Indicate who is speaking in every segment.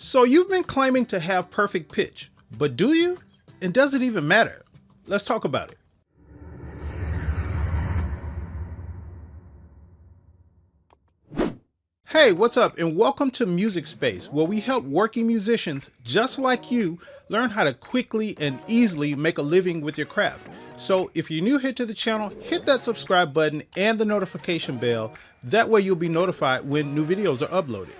Speaker 1: So you've been claiming to have perfect pitch, but do you? And does it even matter? Let's talk about it. Hey, what's up? And welcome to Music Space, where we help working musicians just like you learn how to quickly and easily make a living with your craft. So if you're new here to the channel, hit that subscribe button and the notification bell. That way you'll be notified when new videos are uploaded.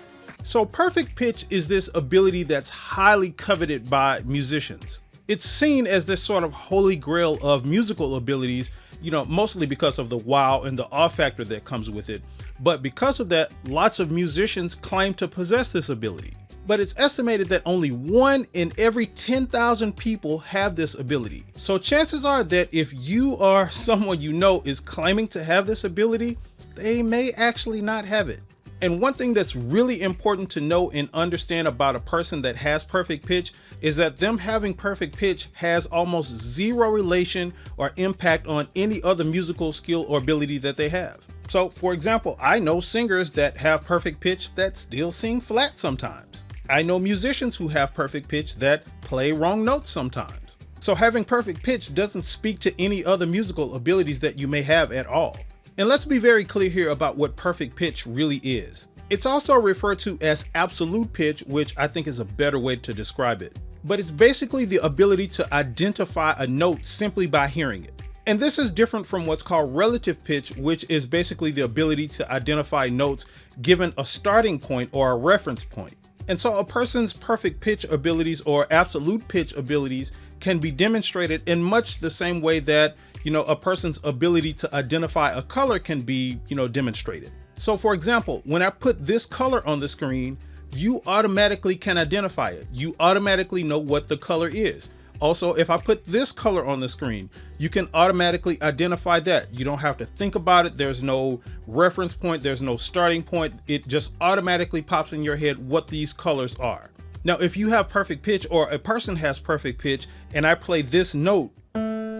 Speaker 1: So perfect pitch is this ability that's highly coveted by musicians. It's seen as this sort of holy grail of musical abilities, mostly because of the wow and the awe factor that comes with it. But because of that, lots of musicians claim to possess this ability. But it's estimated that only 1 in every 10,000 people have this ability. So chances are that if you or someone you know is claiming to have this ability, they may actually not have it. And one thing that's really important to know and understand about a person that has perfect pitch is that them having perfect pitch has almost zero relation or impact on any other musical skill or ability that they have. So for example, I know singers that have perfect pitch that still sing flat sometimes. I know musicians who have perfect pitch that play wrong notes sometimes. So having perfect pitch doesn't speak to any other musical abilities that you may have at all. And let's be very clear here about what perfect pitch really is. It's also referred to as absolute pitch, which I think is a better way to describe it. But it's basically the ability to identify a note simply by hearing it. And this is different from what's called relative pitch, which is basically the ability to identify notes given a starting point or a reference point. And so a person's perfect pitch abilities or absolute pitch abilities can be demonstrated in much the same way that a person's ability to identify a color can be demonstrated. So for example, when I put this color on the screen, you automatically can identify it. You automatically know what the color is. Also, if I put this color on the screen, you can automatically identify that. You don't have to think about it. There's no reference point. There's no starting point. It just automatically pops in your head what these colors are. Now, if you have perfect pitch or a person has perfect pitch and I play this note,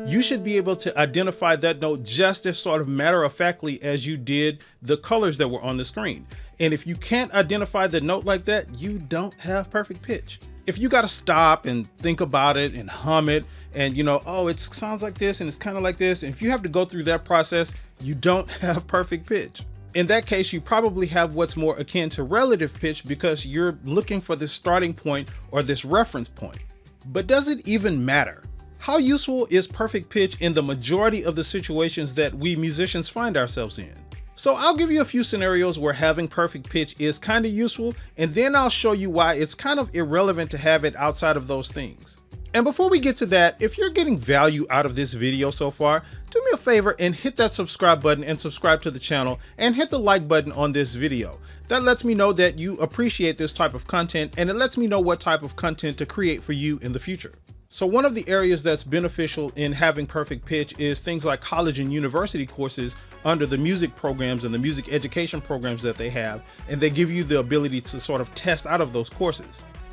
Speaker 1: you should be able to identify that note just as sort of matter-of-factly as you did the colors that were on the screen. And if you can't identify the note like that, you don't have perfect pitch. If you got to stop and think about it and hum it and oh, it sounds like this and it's kind of like this, and if you have to go through that process, you don't have perfect pitch. In that case, you probably have what's more akin to relative pitch because you're looking for this starting point or this reference point. But does it even matter? How useful is perfect pitch in the majority of the situations that we musicians find ourselves in? So I'll give you a few scenarios where having perfect pitch is kind of useful, and then I'll show you why it's kind of irrelevant to have it outside of those things. And before we get to that, if you're getting value out of this video so far, do me a favor and hit that subscribe button and subscribe to the channel and hit the like button on this video. That lets me know that you appreciate this type of content, and it lets me know what type of content to create for you in the future. So one of the areas that's beneficial in having perfect pitch is things like college and university courses under the music programs and the music education programs that they have, and they give you the ability to sort of test out of those courses.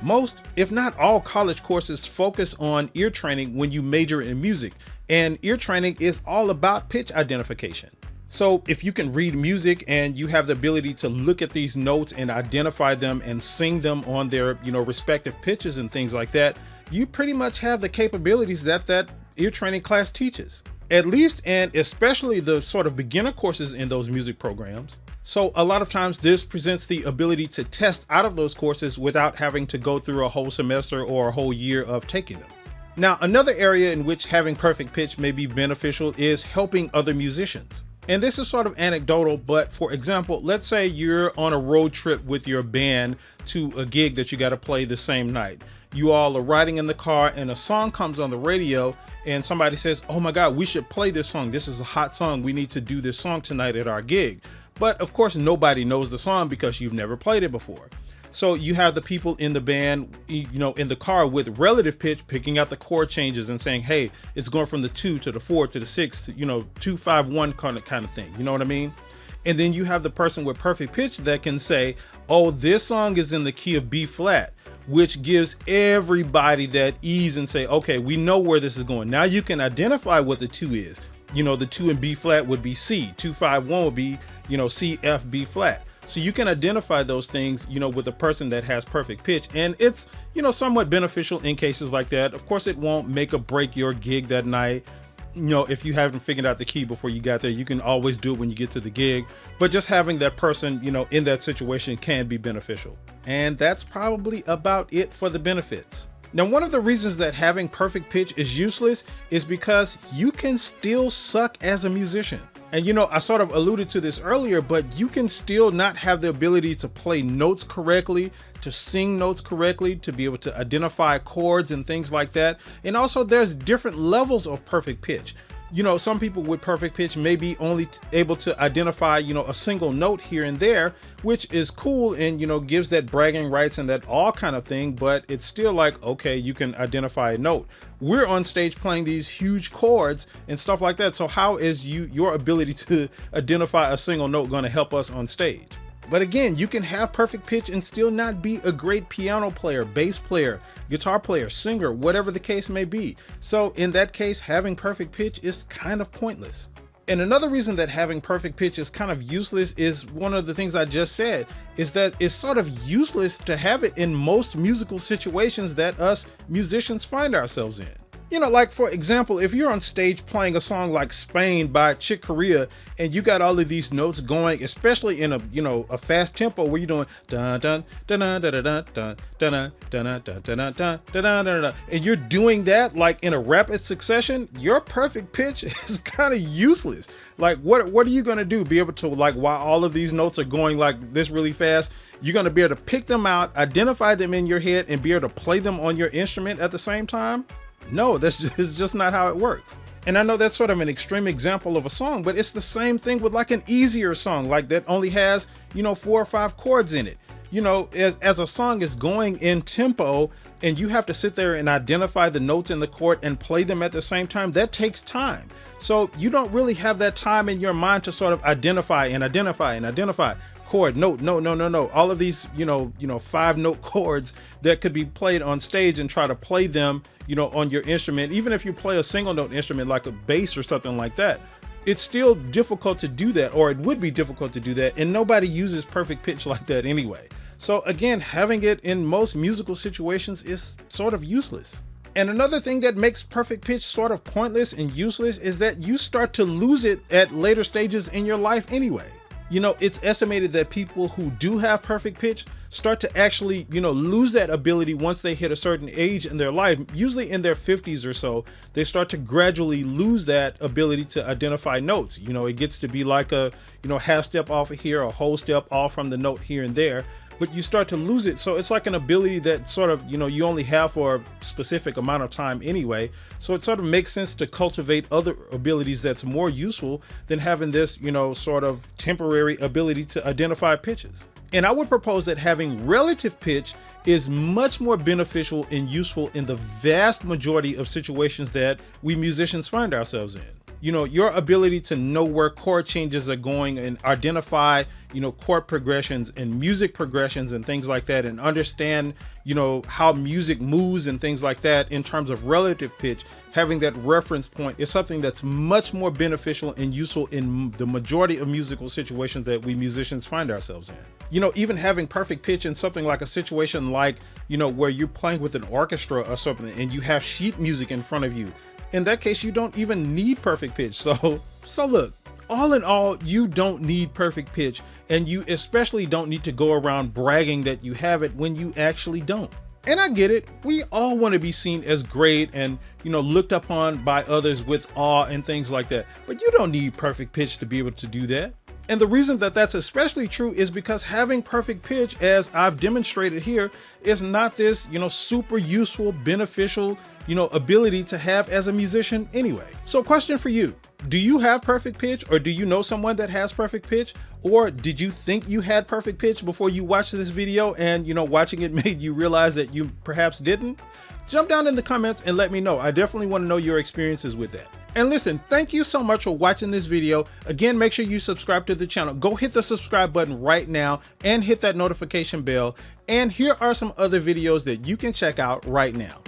Speaker 1: Most, if not all, college courses focus on ear training when you major in music, and ear training is all about pitch identification. So if you can read music and you have the ability to look at these notes and identify them and sing them on their respective pitches and things like that, you pretty much have the capabilities that ear training class teaches, at least, and especially the sort of beginner courses in those music programs. So a lot of times this presents the ability to test out of those courses without having to go through a whole semester or a whole year of taking them. Now, another area in which having perfect pitch may be beneficial is helping other musicians. And this is sort of anecdotal, but for example, let's say you're on a road trip with your band to a gig that you got to play the same night. You all are riding in the car and a song comes on the radio and somebody says, oh my God, we should play this song. This is a hot song. We need to do this song tonight at our gig. But of course, nobody knows the song because you've never played it before. So you have the people in the band, in the car with relative pitch, picking out the chord changes and saying, hey, it's going from the 2 to the 4 to the 6, to, 2, 5, 1 kind of thing. You know what I mean? And then you have the person with perfect pitch that can say, oh, this song is in the key of B flat, which gives everybody that ease and say, okay, we know where this is going. Now you can identify what the 2 is. The 2 in B flat would be C, 2, 5, 1 would be, C, F, B flat. So you can identify those things, with a person that has perfect pitch. And it's, somewhat beneficial in cases like that. Of course, it won't make or break your gig that night. If you haven't figured out the key before you got there, you can always do it when you get to the gig. But just having that person, in that situation can be beneficial. And that's probably about it for the benefits. Now, one of the reasons that having perfect pitch is useless is because you can still suck as a musician. And I sort of alluded to this earlier, but you can still not have the ability to play notes correctly, to sing notes correctly, to be able to identify chords and things like that. And also there's different levels of perfect pitch. Some people with perfect pitch may be only able to identify, a single note here and there, which is cool and, gives that bragging rights and that all kind of thing. But it's still like, okay, you can identify a note. We're on stage playing these huge chords and stuff like that. So how is your ability to identify a single note going to help us on stage? But again, you can have perfect pitch and still not be a great piano player, bass player, guitar player, singer, whatever the case may be. So in that case, having perfect pitch is kind of pointless. And another reason that having perfect pitch is kind of useless is one of the things I just said, is that it's sort of useless to have it in most musical situations that us musicians find ourselves in. Like for example, if you're on stage playing a song like Spain by Chick Corea and you got all of these notes going, especially in a fast tempo where you're doing dun dun dun dun dun dun dun dun dun dun dun dun dun, and you're doing that like in a rapid succession, your perfect pitch is kind of useless. Like what are you gonna do? Be able to, like, while all of these notes are going like this really fast, you're gonna be able to pick them out, identify them in your head, and be able to play them on your instrument at the same time? No, that's just not how it works. And I know that's sort of an extreme example of a song, but it's the same thing with like an easier song, like that only has, 4 or 5 chords in it. As a song is going in tempo and you have to sit there and identify the notes in the chord and play them at the same time, that takes time. So you don't really have that time in your mind to sort of identify chord, note, no. All of these, 5-note chords that could be played on stage and try to play them, on your instrument. Even if you play a single note instrument like a bass or something like that, it's still difficult to do that, or it would be difficult to do that. And nobody uses perfect pitch like that anyway. So again, having it in most musical situations is sort of useless. And another thing that makes perfect pitch sort of pointless and useless is that you start to lose it at later stages in your life anyway. It's estimated that people who do have perfect pitch start to actually, lose that ability once they hit a certain age in their life. Usually in their 50s or so, they start to gradually lose that ability to identify notes. It gets to be like a, half step off of here, a whole step off from the note here and there, but you start to lose it. So it's like an ability that sort of, you only have for a specific amount of time anyway. So it sort of makes sense to cultivate other abilities that's more useful than having this, sort of temporary ability to identify pitches. And I would propose that having relative pitch is much more beneficial and useful in the vast majority of situations that we musicians find ourselves in. Your ability to know where chord changes are going and identify, chord progressions and music progressions and things like that, and understand, how music moves and things like that in terms of relative pitch, having that reference point is something that's much more beneficial and useful in the majority of musical situations that we musicians find ourselves in. Even having perfect pitch in something like a situation like, where you're playing with an orchestra or something and you have sheet music in front of you. In that case, you don't even need perfect pitch. So look, all in all, you don't need perfect pitch, and you especially don't need to go around bragging that you have it when you actually don't. And I get it. We all want to be seen as great and, looked upon by others with awe and things like that. But you don't need perfect pitch to be able to do that. And the reason that that's especially true is because having perfect pitch, as I've demonstrated here, is not this, super useful, beneficial, ability to have as a musician anyway. So question for you, do you have perfect pitch, or do you know someone that has perfect pitch? Or did you think you had perfect pitch before you watched this video and, watching it made you realize that you perhaps didn't? Jump down in the comments and let me know. I definitely want to know your experiences with that. And listen, thank you so much for watching this video. Again, make sure you subscribe to the channel. Go hit the subscribe button right now and hit that notification bell. And here are some other videos that you can check out right now.